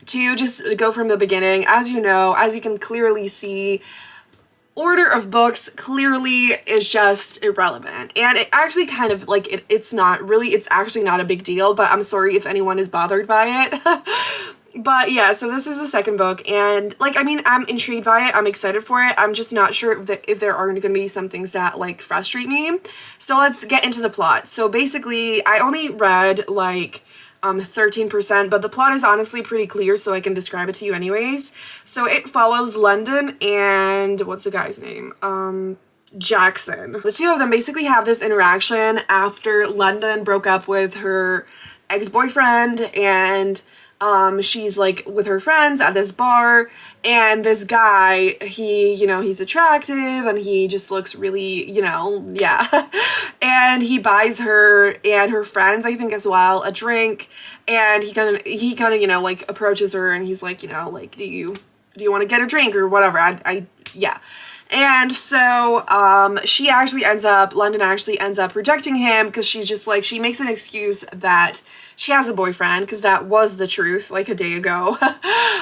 to just go from the beginning, as you know, as you can clearly see, order of books clearly is just irrelevant, and it actually kind of like it's actually not a big deal, but I'm sorry if anyone is bothered by it. But yeah, so this is the 2nd book, and like, I mean, I'm intrigued by it, I'm excited for it. I'm just not sure if there are going to be some things that like frustrate me. So let's get into the plot. So basically, I only read like 13%, but the plot is honestly pretty clear, so I can describe it to you anyways. So it follows London and what's the guy's name? Jackson. The two of them basically have this interaction after London broke up with her ex-boyfriend, and she's like with her friends at this bar, and this guy, he's attractive and he just looks really, yeah. And he buys her and her friends, I think as well, a drink, and he kind of, like approaches her and he's like, like, do you want to get a drink or whatever? Yeah. And so London actually ends up rejecting him because she's just like, she makes an excuse that she has a boyfriend, because that was the truth like a day ago.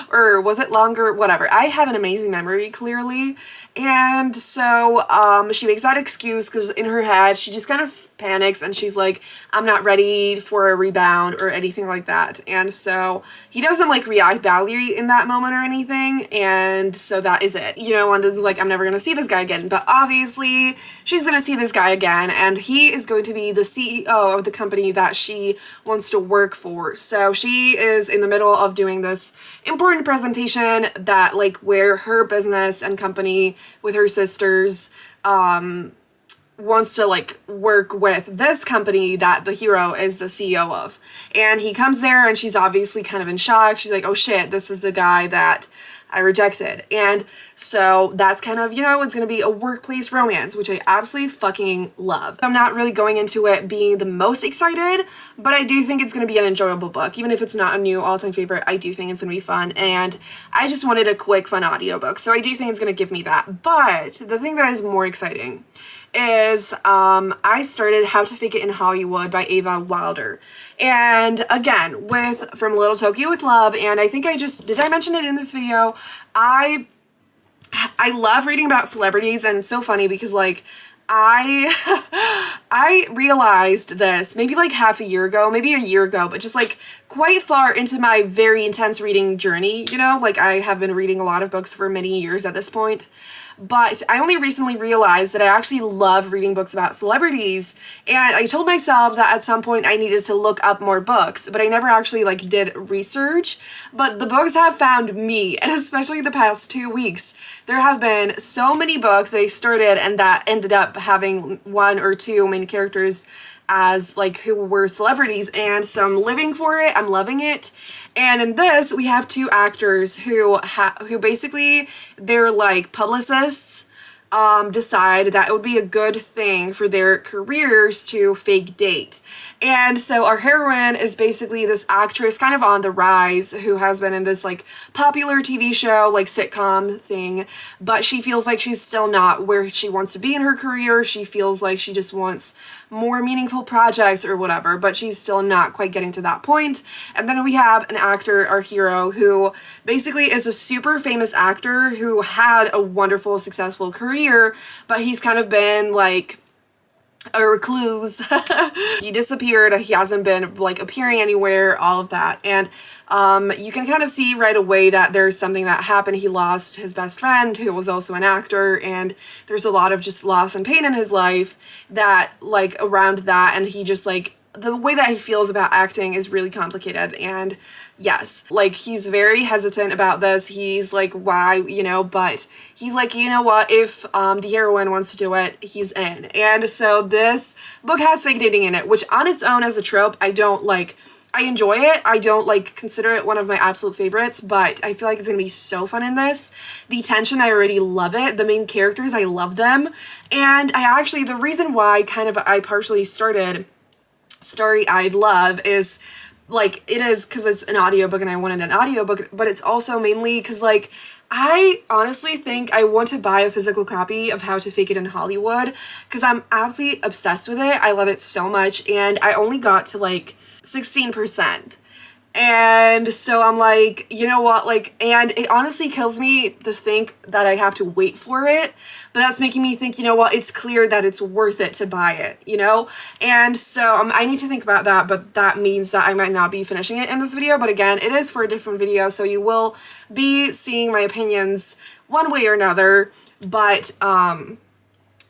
Or was it longer? Whatever. I have an amazing memory, clearly. And so she makes that excuse because in her head she just kind of panics and she's like, I'm not ready for a rebound or anything like that. And so he doesn't like react badly in that moment or anything, and so that is it. London's like, I'm never gonna see this guy again, but obviously she's gonna see this guy again, and he is going to be the CEO of the company that she wants to work for. So she is in the middle of doing this important presentation that like where her business and company with her sisters wants to like work with this company that the hero is the CEO of. And he comes there and she's obviously kind of in shock. She's like, oh shit, this is the guy that I rejected. And so that's kind of, it's going to be a workplace romance, which I absolutely fucking love. I'm not really going into it being the most excited, but I do think it's going to be an enjoyable book. Even if it's not a new all-time favorite, I do think it's going to be fun. And I just wanted a quick, fun audiobook. So I do think it's going to give me that. But the thing that is more exciting is I started How to Fake It in Hollywood by Ava Wilder. And again, from Little Tokyo with Love, and I think did I mention it in this video? I love reading about celebrities, and it's so funny because like I realized this maybe like half a year ago, maybe a year ago, but just like quite far into my very intense reading journey, like I have been reading a lot of books for many years at this point. But I only recently realized that I actually love reading books about celebrities, and I told myself that at some point I needed to look up more books, but I never actually like did research. But the books have found me, and especially the past 2 weeks, there have been so many books that I started and that ended up having one or two main characters as like who were celebrities, and so I'm living for it. I'm loving it. And in this, we have two actors who basically, they're like publicists, decide that it would be a good thing for their careers to fake date. And so our heroine is basically this actress kind of on the rise who has been in this like popular TV show, like sitcom thing, but she feels like she's still not where she wants to be in her career. She feels like she just wants more meaningful projects or whatever, but she's still not quite getting to that point. And then we have an actor, our hero, who basically is a super famous actor who had a wonderful, successful career, but he's kind of been like a recluse. He disappeared. He hasn't been like appearing anywhere, all of that. And you can kind of see right away that there's something that happened. He lost his best friend who was also an actor, and there's a lot of just loss and pain in his life that like around that, and he just like the way that he feels about acting is really complicated. And yes, like he's very hesitant about this. He's like, why, but he's like, you know what, if the heroine wants to do it, he's in. And so this book has fake dating in it, which on its own as a trope, I enjoy it. I don't like consider it one of my absolute favorites, but I feel like it's gonna be so fun in this. The tension, I already love it. The main characters, I love them. And the reason why I partially started Starry-Eyed Love is like, it is because it's an audiobook and I wanted an audiobook, but it's also mainly because like I honestly think I want to buy a physical copy of How to Fake It in Hollywood because I'm absolutely obsessed with it. I love it so much, and I only got to like 16%. And so I'm like, you know what, like, and it honestly kills me to think that I have to wait for it, but that's making me think, you know what, it's clear that it's worth it to buy it, and so I need to think about that, but that means that I might not be finishing it in this video. But again, it is for a different video, so you will be seeing my opinions one way or another. But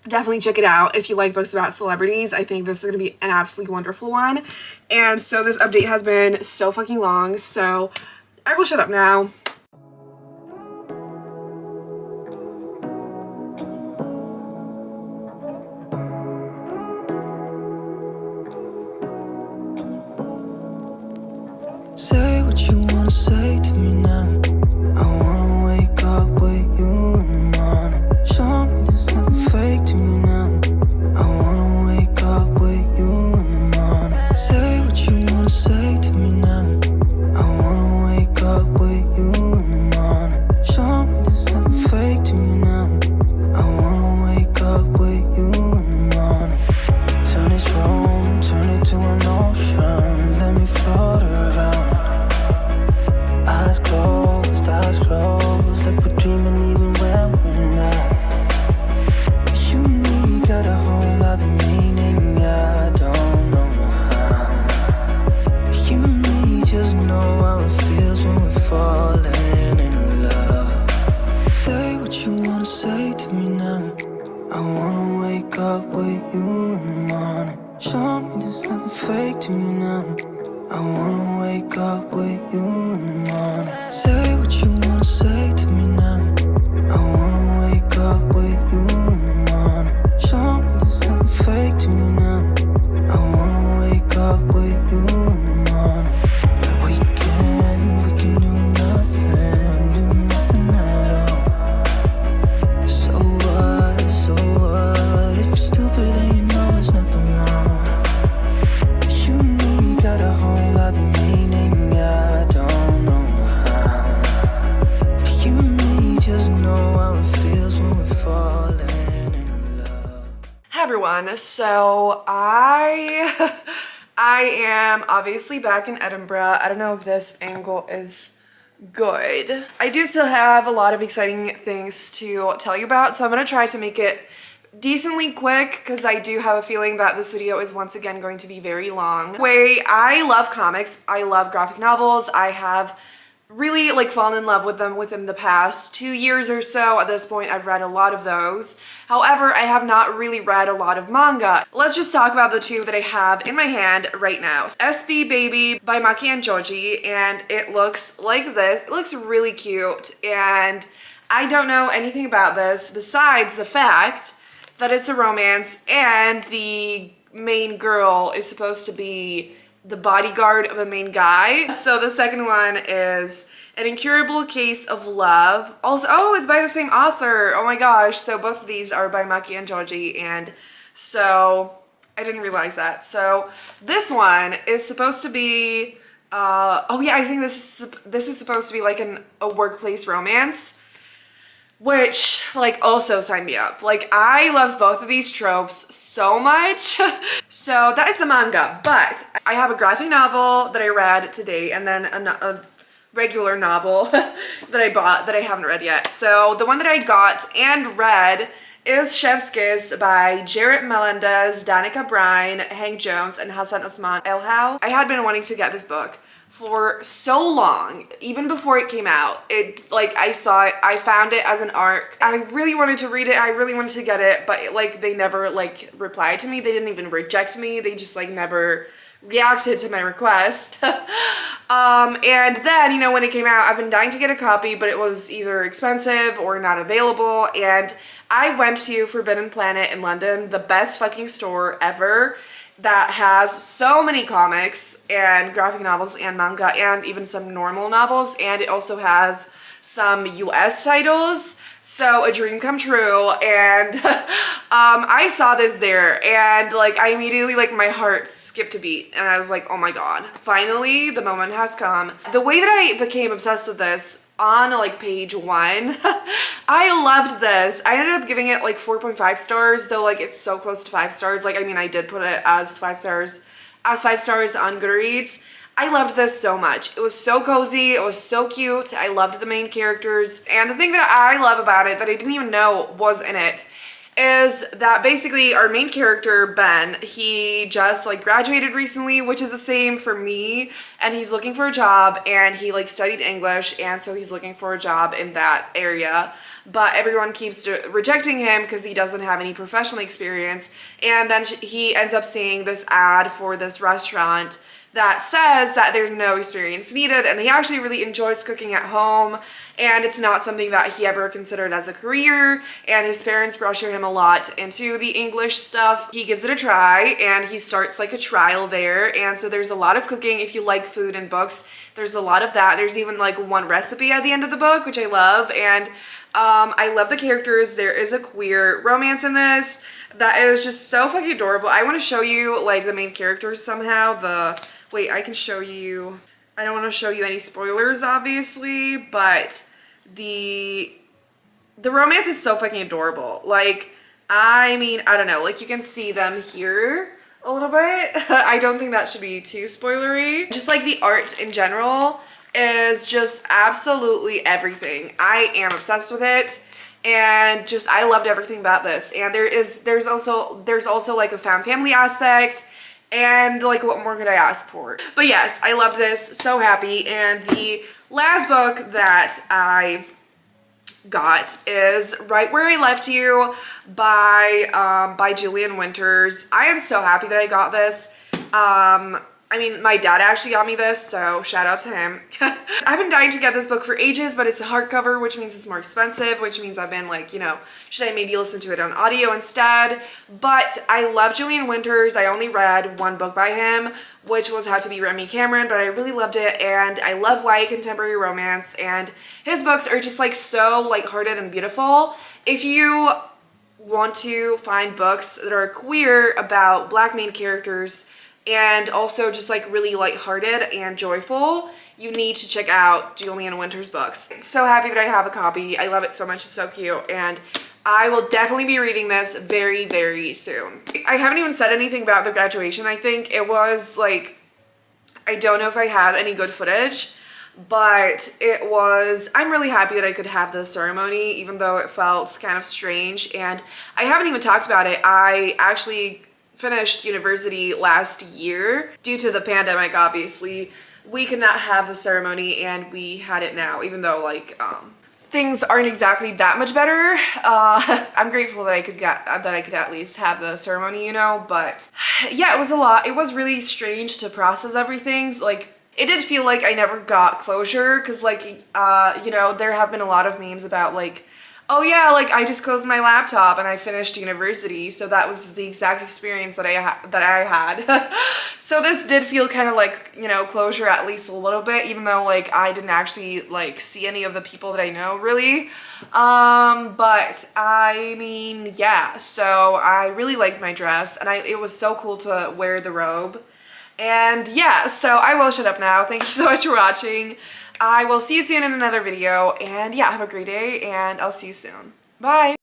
definitely check it out if you like books about celebrities. I think this is going to be an absolutely wonderful one. And so this update has been so fucking long, so I will shut up now. Say what you wanna say to me now. I wanna wake up with you in the morning. Show me there's nothing fake to me now. I wanna wake up with you in the morning. Say what you wanna say to me now. I wanna wake up with you in the morning. Show me there's nothing fake to me now. I wanna wake up with you in the morning. Turn this room, turn it to an ocean. Let me float around. Eyes closed, like we're dreaming even when we're not. You and me got a whole other meaning, I don't know how. You and me just know how it feels when we're falling in love. Say what you wanna say to me now. I wanna wake up with you in the morning. Show me there's nothing fake to me now. I wanna wake up with you in the morning. Say what you wanna say to me now. I wanna wake up with you in the morning. Show me there's nothing fake to me now. I wanna wake up with you in the morning. We can do nothing at all. So what? If you're stupid then you know there's nothing wrong. You and me got a whole other meaning, I don't know how. You and me just know how it feels when we're falling in love. Hi everyone, so I am obviously back in Edinburgh. I don't know if this angle is good. I do still have a lot of exciting things to tell you about, so I'm gonna try to make it decently quick because I do have a feeling that this video is once again going to be very long. I love comics, I love graphic novels. I have really like fallen in love with them within the past 2 years or so. At this point, I've read a lot of those. However, I have not really read a lot of manga. Let's just talk about the two that I have in my hand right now. SB Baby by Maki and Joji, and it looks like this. It looks really cute, and I don't know anything about this besides the fact that it's a romance and the main girl is supposed to be the bodyguard of the main guy. So the second one is An Incurable Case of Love. Also, oh, it's by the same author. Oh my gosh. So both of these are by Maki and Joji, and so I didn't realize that. So this one is supposed to be oh yeah, I think this is supposed to be like a workplace romance, which like also sign me up. Like I love both of these tropes so much. So that is the manga, but I have a graphic novel that I read today and then a regular novel that I bought that I haven't read yet. So the one that I got and read is Chef's Kiss by Jarrett Melendez, Danica Brine, Hank Jones, and Hassan Osman Elhau. I had been wanting to get this book for so long, even before it came out. I saw it, I found it as an ARC. I really wanted to read it, I really wanted to get it, but they never replied to me. They didn't even reject me, they just never reacted to my request. And then, when it came out, I've been dying to get a copy, but it was either expensive or not available, and I went to Forbidden Planet in London, the best fucking store ever, that has so many comics and graphic novels and manga and even some normal novels, and it also has some US titles, so a dream come true. And I saw this there, and I immediately my heart skipped a beat, and I was like, oh my god, finally the moment has come. The way that I became obsessed with this on page 1, I loved this. I ended up giving it 4.5 stars, though it's so close to 5 stars. I did put it as 5 stars on Goodreads. I loved this so much. It was so cozy, it was so cute, I loved the main characters, and the thing that I love about it that I didn't even know was in it is that basically our main character, Ben, he just graduated recently, which is the same for me, and he's looking for a job, and he studied English, and so he's looking for a job in that area. but everyone keeps rejecting him because he doesn't have any professional experience. And then he ends up seeing this ad for this restaurant that says that there's no experience needed, and he actually really enjoys cooking at home, and it's not something that he ever considered as a career, and his parents pressure him a lot into the English stuff. He gives it a try, and he starts like a trial there, and so there's a lot of cooking. If you like food and books, there's a lot of that. There's even like one recipe at the end of the book, which I love, and I love the characters. There is a queer romance in this that is just so fucking adorable. I want to show you like the main characters somehow. Wait, I can show you. I don't want to show you any spoilers, obviously, but the romance is so fucking adorable. Like, I mean, I don't know. Like, you can see them here a little bit. I don't think that should be too spoilery. Just like the art in general is just absolutely everything. I am obsessed with it. And just, I loved everything about this. And there's also like a found family aspect. And like, what more could I ask for? But yes, I loved this, so happy. And the last book that I got is Right Where I Left You by Julian Winters. I am so happy that I got this. I mean, my dad actually got me this, so shout out to him. I've been dying to get this book for ages, but it's a hardcover, which means it's more expensive, which means I've been like, you know, should I maybe listen to it on audio instead? But I love Julian Winters. I only read one book by him, which was How to Be Remy Cameron, but I really loved it, and I love YA contemporary romance, and his books are just like so lighthearted and beautiful. If you want to find books that are queer about Black main characters and also just like really lighthearted and joyful, you need to check out Julian Winters' books. So happy that I have a copy. I love it so much. It's so cute, and I will definitely be reading this very, very soon. I haven't even said anything about the graduation. I think it was like, I don't know if I have any good footage, but it was, I'm really happy that I could have the ceremony, even though it felt kind of strange. And I haven't even talked about it. I actually finished university last year. Due to the pandemic, obviously, we could not have the ceremony, and we had it now, even though like things aren't exactly that much better. I'm grateful that I could at least have the ceremony, you know. But yeah, it was a lot. It was really strange to process everything. Like, it did feel like I never got closure, because like you know, there have been a lot of memes about like, oh yeah, like I just closed my laptop and I finished university. So that was the exact experience that I had. So this did feel kind of like, you know, closure at least a little bit, even though like I didn't actually like see any of the people that I know really. But I mean, yeah, so I really liked my dress, and it was so cool to wear the robe. And yeah, so I will shut up now. Thank you so much for watching. I will see you soon in another video, and yeah, have a great day, and I'll see you soon. Bye!